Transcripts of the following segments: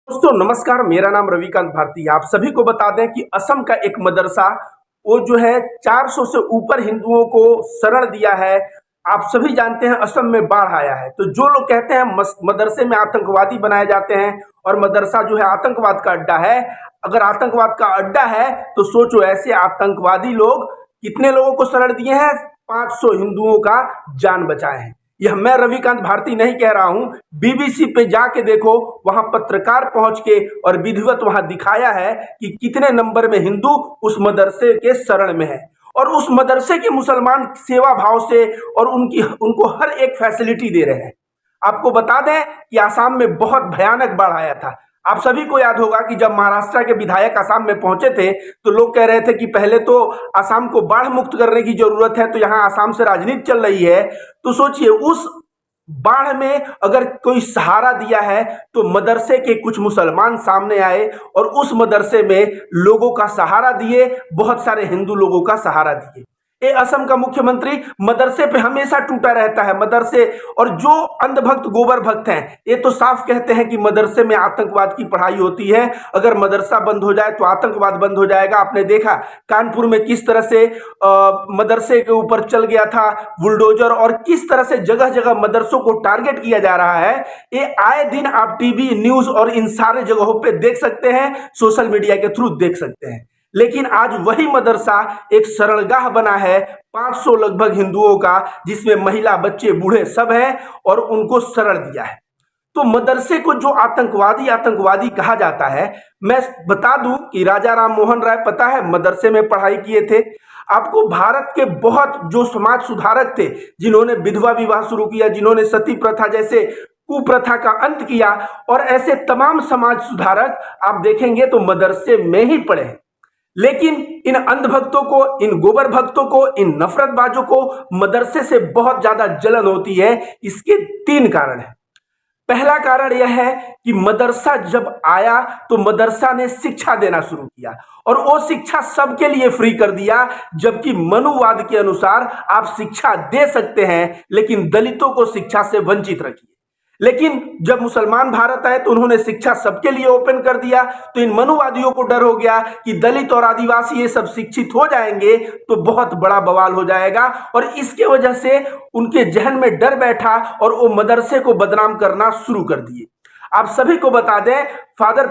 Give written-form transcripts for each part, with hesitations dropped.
दोस्तों नमस्कार, मेरा नाम रविकांत भारती। आप सभी को बता दें कि असम का एक मदरसा वो जो है 400 से ऊपर हिंदुओं को शरण दिया है। आप सभी जानते हैं असम में बाढ़ आया है, तो जो लोग कहते हैं मदरसे में आतंकवादी बनाए जाते हैं और मदरसा जो है आतंकवाद का अड्डा है। अगर आतंकवाद का अड्डा है तो सोचो ऐसे आतंकवादी लोग कितने लोगों को शरण दिए हैं। 500 हिंदुओं का जान बचाए हैं। यह मैं रविकांत भारती नहीं कह रहा हूं, बीबीसी पे जाके देखो, वहां पत्रकार पहुंच के और विधिवत वहां दिखाया है कि कितने नंबर में हिंदू उस मदरसे के शरण में है। और उस मदरसे के मुसलमान सेवा भाव से और उनको हर एक फैसिलिटी दे रहे हैं। आपको बता दें कि आसाम में बहुत भयानक बाढ़ आया था। आप सभी को याद होगा कि जब महाराष्ट्र के विधायक आसाम में पहुंचे थे तो लोग कह रहे थे कि पहले तो आसाम को बाढ़ मुक्त करने की जरूरत है, तो यहां आसाम से राजनीति चल रही है। तो सोचिए उस बाढ़ में अगर कोई सहारा दिया है तो मदरसे के कुछ मुसलमान सामने आए और उस मदरसे में लोगों का सहारा दिए, बहुत सारे हिंदू लोगों का सहारा दिए। ये असम का मुख्यमंत्री मदरसे पे हमेशा टूटा रहता है। मदरसे और जो अंधभक्त गोबर भक्त हैं ये तो साफ कहते हैं कि मदरसे में आतंकवाद की पढ़ाई होती है। अगर मदरसा बंद हो जाए तो आतंकवाद बंद हो जाएगा। आपने देखा कानपुर में किस तरह से मदरसे के ऊपर चल गया था बुलडोजर, और किस तरह से जगह जगह मदरसों को टारगेट किया जा रहा है। ये आए दिन आप टीवी न्यूज और इन सारे जगहों पे देख सकते हैं, सोशल मीडिया के थ्रू देख सकते हैं। लेकिन आज वही मदरसा एक शरणगाह बना है 500 लगभग हिंदुओं का, जिसमें महिला बच्चे बूढ़े सब हैं और उनको शरण दिया है। तो मदरसे को जो आतंकवादी आतंकवादी कहा जाता है, मैं बता दूं कि राजा राम मोहन राय पता है मदरसे में पढ़ाई किए थे। आपको भारत के बहुत जो समाज सुधारक थे, जिन्होंने विधवा विवाह शुरू किया, जिन्होंने सती प्रथा जैसे कुप्रथा का अंत किया, और ऐसे तमाम समाज सुधारक आप देखेंगे तो मदरसे में ही पढ़े हैं। लेकिन इन अंधभक्तों को, इन गोबर भक्तों को, इन नफरतबाजों को मदरसे से बहुत ज्यादा जलन होती है। इसके 3 कारण हैं। पहला कारण यह है कि मदरसा जब आया तो मदरसा ने शिक्षा देना शुरू किया और वो शिक्षा सबके लिए फ्री कर दिया, जबकि मनुवाद के अनुसार आप शिक्षा दे सकते हैं लेकिन दलितों को शिक्षा से वंचित रखिए। लेकिन जब मुसलमान भारत आए तो उन्होंने शिक्षा सबके लिए ओपन कर दिया। तो इन मनुवादियों को डर हो गया कि दलित और आदिवासी ये सब शिक्षित हो जाएंगे तो बहुत बड़ा बवाल हो जाएगा, और इसके वजह से उनके जहन में डर बैठा और वो मदरसे को बदनाम करना शुरू कर दिए। आप सभी को बता दें, फादर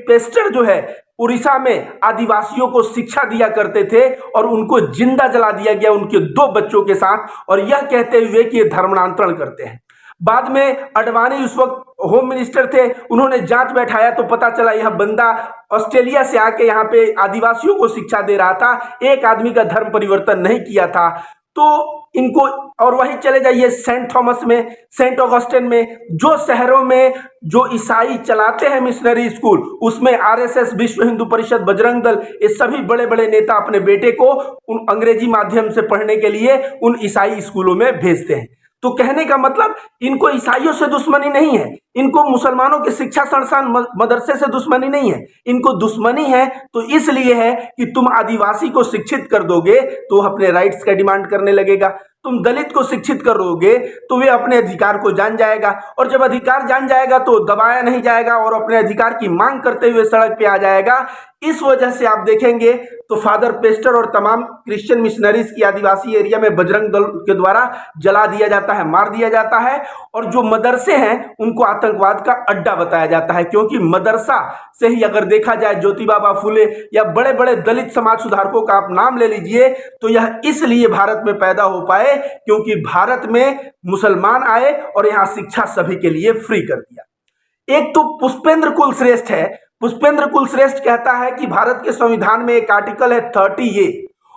पेस्टर जो है उड़ीसा में आदिवासियों को शिक्षा दिया करते थे और उनको जिंदा जला दिया गया उनके 2 बच्चों के साथ, और यह कहते हुए कि ये धर्मांतरण करते हैं। बाद में अडवाणी उस वक्त होम मिनिस्टर थे, उन्होंने जांच बैठाया तो पता चला यह बंदा ऑस्ट्रेलिया से आके यहाँ पे आदिवासियों को शिक्षा दे रहा था, एक आदमी का धर्म परिवर्तन नहीं किया था। तो इनको, और वहीं चले जाइए सेंट थॉमस में, सेंट ऑगस्टिन में, जो शहरों में जो ईसाई चलाते हैं मिशनरी स्कूल, उसमें आरएसएस, विश्व हिंदू परिषद, बजरंग दल, ये सभी बड़े बड़े नेता अपने बेटे को उन अंग्रेजी माध्यम से पढ़ने के लिए उन ईसाई स्कूलों में भेजते हैं। तो कहने का मतलब इनको ईसाइयों से दुश्मनी नहीं है, इनको मुसलमानों के शिक्षा संस्थान मदरसे से दुश्मनी नहीं है, इनको दुश्मनी है तो इसलिए है कि तुम आदिवासी को शिक्षित कर दोगे तो अपने राइट्स का डिमांड करने लगेगा, तुम दलित को शिक्षित करोगे तो वे अपने अधिकार को जान जाएगा, और जब अधिकार जान जाएगा तो दबाया नहीं जाएगा और अपने अधिकार की मांग करते हुए सड़क पे आ जाएगा। इस वजह से आप देखेंगे तो फादर पेस्टर और तमाम क्रिश्चियन मिशनरीज की आदिवासी एरिया में बजरंग दल के द्वारा जला दिया जाता है, मार दिया जाता है, और जो मदरसे हैं उनको आतंकवाद का अड्डा बताया जाता है। क्योंकि मदरसा से ही अगर देखा जाए ज्योतिबा फूले या बड़े बड़े दलित समाज सुधारकों का आप नाम ले लीजिए, तो यह इसलिए भारत में पैदा हो पाए क्योंकि भारत में मुसलमान आए और यहां शिक्षा सभी के लिए फ्री कर दिया। एक तो पुष्पेंद्र कुलश्रेष्ठ है। पुष्पेंद्र कुलश्रेष्ठ कहता है कि भारत के संविधान में एक आर्टिकल है 30A,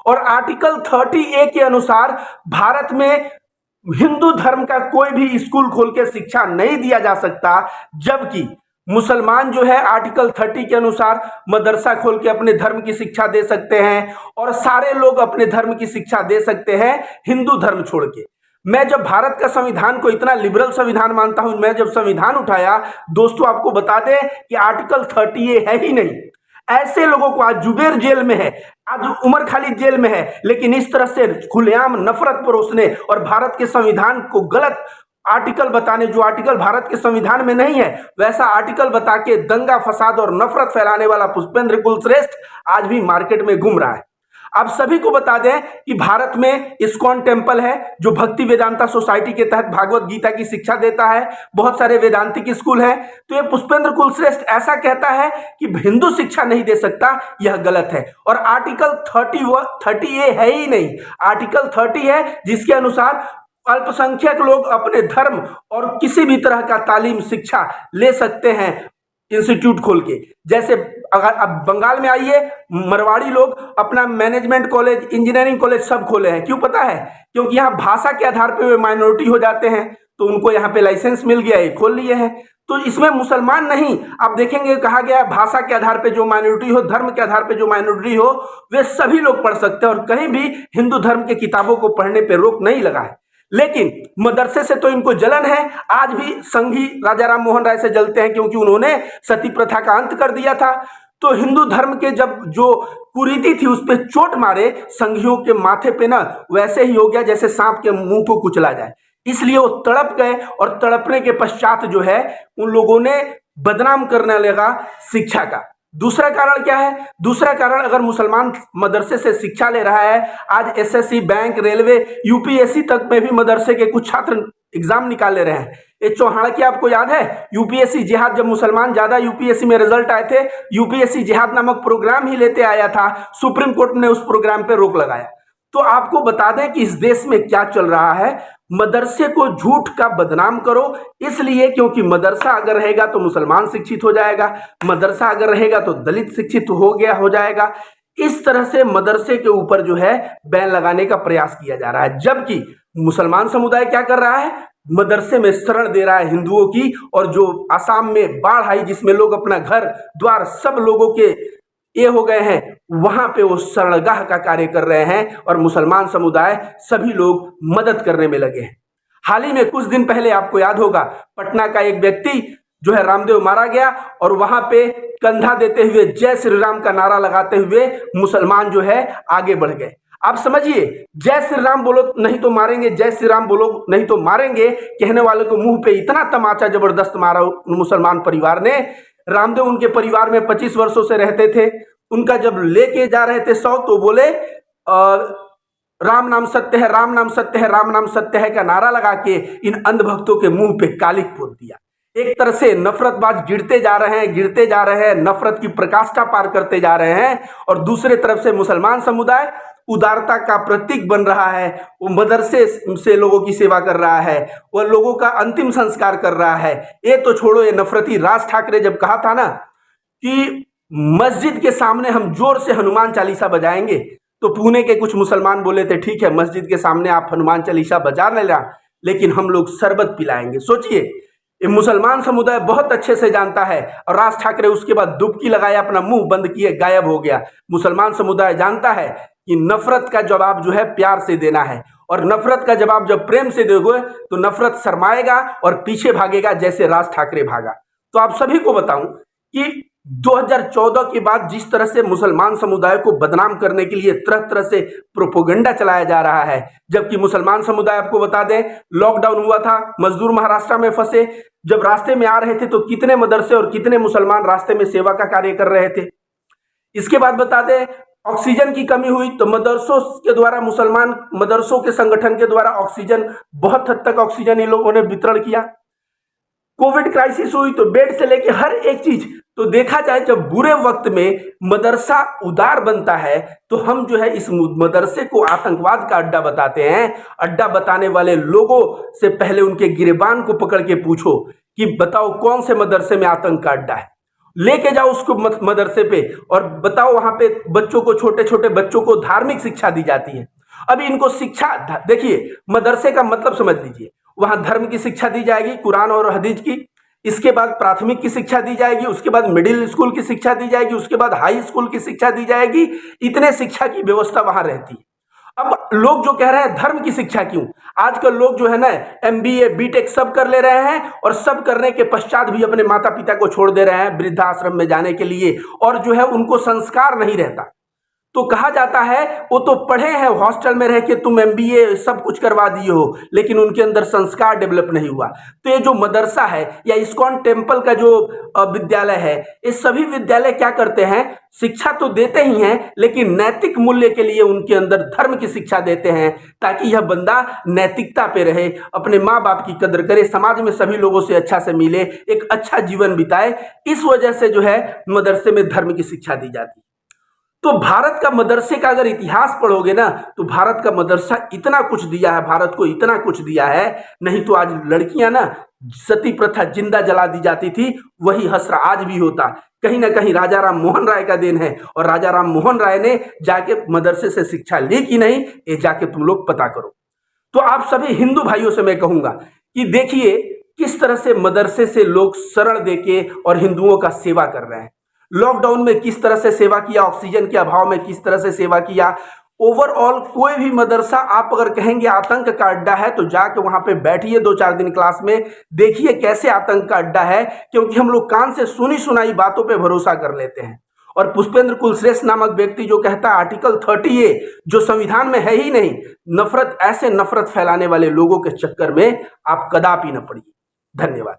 और आर्टिकल 30A के अनुसार भारत में हिंदू धर्म का कोई भी स्कूल खोल के शिक्षा नहीं दिया जा सकता, जबकि मुसलमान जो है आर्टिकल 30 के अनुसार मदरसा खोल के अपने धर्म की शिक्षा दे सकते हैं और सारे लोग अपने धर्म की शिक्षा दे सकते हैं हिंदू धर्म छोड़ के। मैं जब भारत का संविधान को इतना लिबरल संविधान मानता हूं, मैं जब संविधान उठाया, दोस्तों आपको बता दें कि आर्टिकल 30A है ही नहीं। ऐसे लोगों को, आज जुबेर जेल में है, आज उमर खालिद जेल में है, लेकिन इस तरह से खुलेआम नफरत परोसने और भारत के संविधान को गलत आर्टिकल बताने, जो आर्टिकल भारत के संविधान में नहीं है वैसा आर्टिकल बता के दंगा फसाद और नफरत फैलाने वाला पुष्पेंद्र कुलश्रेष्ठ आज भी मार्केट में घूम रहा है। आप सभी को बता दें कि भारत में इस्कॉन टेम्पल है जो भक्ति वेदांता सोसाइटी के तहत भागवत गीता की शिक्षा देता है, बहुत सारे वेदांतिक स्कूल हैं। तो ये पुष्पेंद्र कुलश्रेष्ठ ऐसा कहता है कि हिंदू शिक्षा नहीं दे सकता, यह गलत है। और आर्टिकल 30A है ही नहीं, आर्टिकल 30 है जिसके अनुसार अल्पसंख्यक लोग अपने धर्म और किसी भी तरह का तालीम शिक्षा ले सकते हैं इंस्टीट्यूट खोल के। जैसे अगर अब बंगाल में आइए, मरवाड़ी लोग अपना मैनेजमेंट कॉलेज, इंजीनियरिंग कॉलेज सब खोले हैं। क्यों पता है? क्योंकि यहाँ भाषा के आधार पे वे माइनॉरिटी हो जाते हैं, तो उनको यहाँ पे लाइसेंस मिल गया है, खोल लिए हैं। तो इसमें मुसलमान नहीं, आप देखेंगे कहा गया है भाषा के आधार पे जो माइनॉरिटी हो, धर्म के आधार पे जो माइनॉरिटी हो, वे सभी लोग पढ़ सकते हैं और कहीं भी हिंदू धर्म के किताबों को पढ़ने पे रोक नहीं लगा है। लेकिन मदरसे से तो इनको जलन है। आज भी संघी राजा राम मोहन राय से जलते हैं क्योंकि उन्होंने सती प्रथा का अंत कर दिया था। तो हिंदू धर्म के जब जो कुरीति थी उस पर चोट मारे संघियों के माथे पे ना, वैसे ही हो गया जैसे सांप के मुंह को कुचला जाए। इसलिए वो तड़प गए और तड़पने के पश्चात जो है उन लोगों ने बदनाम करने लगा शिक्षा का। दूसरा कारण क्या है? दूसरा कारण, अगर मुसलमान मदरसे से शिक्षा ले रहा है, आज एसएससी, बैंक, रेलवे, यूपीएससी तक में भी मदरसे के कुछ छात्र एग्जाम निकाल ले रहे हैं। ये चौहान की आपको याद है यूपीएससी जिहाद, जब मुसलमान ज्यादा यूपीएससी में रिजल्ट आए थे, यूपीएससी जिहाद नामक प्रोग्राम ही लेते आया था, सुप्रीम कोर्ट ने उस प्रोग्राम पे रोक लगाया। तो आपको बता दें कि इस देश में क्या चल रहा है। मदरसे को झूठ का बदनाम करो, इसलिए क्योंकि मदरसा अगर रहेगा तो मुसलमान शिक्षित हो जाएगा, मदरसा अगर रहेगा तो दलित शिक्षित हो जाएगा। इस तरह से मदरसे के ऊपर जो है बैन लगाने का प्रयास किया जा रहा है, जबकि मुसलमान समुदाय क्या कर रहा है? मदरसे में शरण दे रहा है हिंदुओं की। और जो आसाम में बाढ़ आई जिसमें लोग अपना घर द्वार सब लोगों के ये हो गए हैं, वहां पे वो शरणगाह का कार्य कर रहे हैं और मुसलमान समुदाय सभी लोग मदद करने में लगे हैं। हाल ही में कुछ दिन पहले आपको याद होगा पटना का एक व्यक्ति जो है रामदेव मारा गया और वहां पे कंधा देते हुए जय श्री राम का नारा लगाते हुए मुसलमान जो है आगे बढ़ गए। आप समझिए, जय श्री राम बोलो नहीं तो मारेंगे, जय श्री राम बोलो नहीं तो मारेंगे कहने वाले को मुंह पे इतना तमाचा जबरदस्त मारा मुसलमान परिवार ने। रामदेव उनके परिवार में 25 वर्षों से रहते थे। उनका जब लेके जा रहे थे 100 तो बोले राम नाम सत्य है, राम नाम सत्य है, राम नाम सत्य है का नारा लगा के इन अंधभक्तों के मुंह पे कालिक पोत दिया। एक तरह से नफरतबाज गिरते जा रहे हैं, नफरत की प्रकाष्ठा पार करते जा रहे हैं। और दूसरे तरफ से मुसलमान समुदाय उदारता का प्रतीक बन रहा है, वो मदरसे से लोगों की सेवा कर रहा है, वो लोगों का अंतिम संस्कार कर रहा है। ये तो छोड़ो, ये नफरती राज ठाकरे जब कहा था ना कि मस्जिद के सामने हम जोर से हनुमान चालीसा बजाएंगे, तो पुणे के कुछ मुसलमान बोले थे ठीक है मस्जिद के सामने आप हनुमान चालीसा बजा लेना, लेकिन हम लोग शरबत पिलाएंगे। सोचिए, ये मुसलमान समुदाय बहुत अच्छे से जानता है। और राज ठाकरे उसके बाद डुबकी लगाया, अपना मुंह बंद किए, गायब हो गया। मुसलमान समुदाय जानता है कि नफरत का जवाब जो है प्यार से देना है, और नफरत का जवाब जब प्रेम से दोगे तो नफरत शर्माएगा और पीछे भागेगा, जैसे राज ठाकरे भागा। तो आप सभी को बताऊं कि 2014 के बाद जिस तरह से मुसलमान समुदाय को बदनाम करने के लिए तरह तरह से प्रोपोगंडा चलाया जा रहा है, जबकि मुसलमान समुदाय, आपको बता दें, लॉकडाउन हुआ था, मजदूर महाराष्ट्र में फंसे, जब रास्ते में आ रहे थे तो कितने मदरसे और कितने मुसलमान रास्ते में सेवा का कार्य कर रहे थे। इसके बाद बता दें, ऑक्सीजन की कमी हुई तो मदरसों के द्वारा, मुसलमान मदरसों के संगठन के द्वारा ऑक्सीजन, बहुत हद तक ऑक्सीजन इन लोगों ने वितरण किया। कोविड क्राइसिस हुई तो बेड से लेके हर एक चीज। तो देखा जाए, जब बुरे वक्त में मदरसा उदार बनता है तो हम जो है इस मदरसे को आतंकवाद का अड्डा बताते हैं। अड्डा बताने वाले लोगों से पहले उनके गिरेबान को पकड़ के पूछो कि बताओ कौन से मदरसे में आतंक का अड्डा है, लेके जाओ उसको मदरसे पे और बताओ वहां पे बच्चों को, छोटे छोटे बच्चों को धार्मिक शिक्षा दी जाती है। अभी इनको शिक्षा, देखिए मदरसे का मतलब समझ लीजिए, वहां धर्म की शिक्षा दी जाएगी, कुरान और हदीस की, इसके बाद प्राथमिक की शिक्षा दी जाएगी, उसके बाद मिडिल स्कूल की शिक्षा दी जाएगी, उसके बाद हाई स्कूल की शिक्षा दी जाएगी। इतने शिक्षा की व्यवस्था वहां रहती है। अब लोग जो कह रहे हैं धर्म की शिक्षा क्यों, आजकल लोग जो है ना MBA BTech सब कर ले रहे हैं और सब करने के पश्चात भी अपने माता पिता को छोड़ दे रहे हैं वृद्धाश्रम में जाने के लिए, और जो है उनको संस्कार नहीं रहता। तो कहा जाता है वो तो पढ़े हैं, हॉस्टल में रह के तुम एमबीए सब कुछ करवा दिए हो, लेकिन उनके अंदर संस्कार डेवलप नहीं हुआ। तो ये जो मदरसा है या इस्कॉन टेम्पल का जो विद्यालय है, ये सभी विद्यालय क्या करते हैं, शिक्षा तो देते ही हैं, लेकिन नैतिक मूल्य के लिए उनके अंदर धर्म की शिक्षा देते हैं, ताकि यह बंदा नैतिकता पे रहे, अपने माँ बाप की कदर करे, समाज में सभी लोगों से अच्छा से मिले, एक अच्छा जीवन बिताए। इस वजह से जो है मदरसे में धर्म की शिक्षा दी जाती है। तो भारत का मदरसे का अगर इतिहास पढ़ोगे ना, तो भारत का मदरसा इतना कुछ दिया है, भारत को इतना कुछ दिया है। नहीं तो आज लड़कियां ना, सती प्रथा जिंदा जला दी जाती थी, वही हसरा आज भी होता। कहीं ना कहीं राजा राम मोहन राय का देन है, और राजा राम मोहन राय ने जाके मदरसे से शिक्षा ली कि नहीं, ये जाके तुम लोग पता करो। तो आप सभी हिंदू भाइयों से मैं कहूंगा कि देखिए किस तरह से मदरसे से लोग शरण देके और हिंदुओं का सेवा कर रहे हैं। लॉकडाउन में किस तरह से सेवा किया, ऑक्सीजन के अभाव में किस तरह से सेवा किया। ओवरऑल कोई भी मदरसा आप अगर कहेंगे आतंक का अड्डा है, तो जाके वहां पे बैठिए 2-4 दिन क्लास में, देखिए कैसे आतंक का अड्डा है। क्योंकि हम लोग कान से सुनी सुनाई बातों पे भरोसा कर लेते हैं। और पुष्पेंद्र कुलश्रेष्ठ नामक व्यक्ति जो कहता है आर्टिकल 30A जो संविधान में है ही नहीं, नफरत, ऐसे नफरत फैलाने वाले लोगों के चक्कर में आप कदापि न पड़िए। धन्यवाद।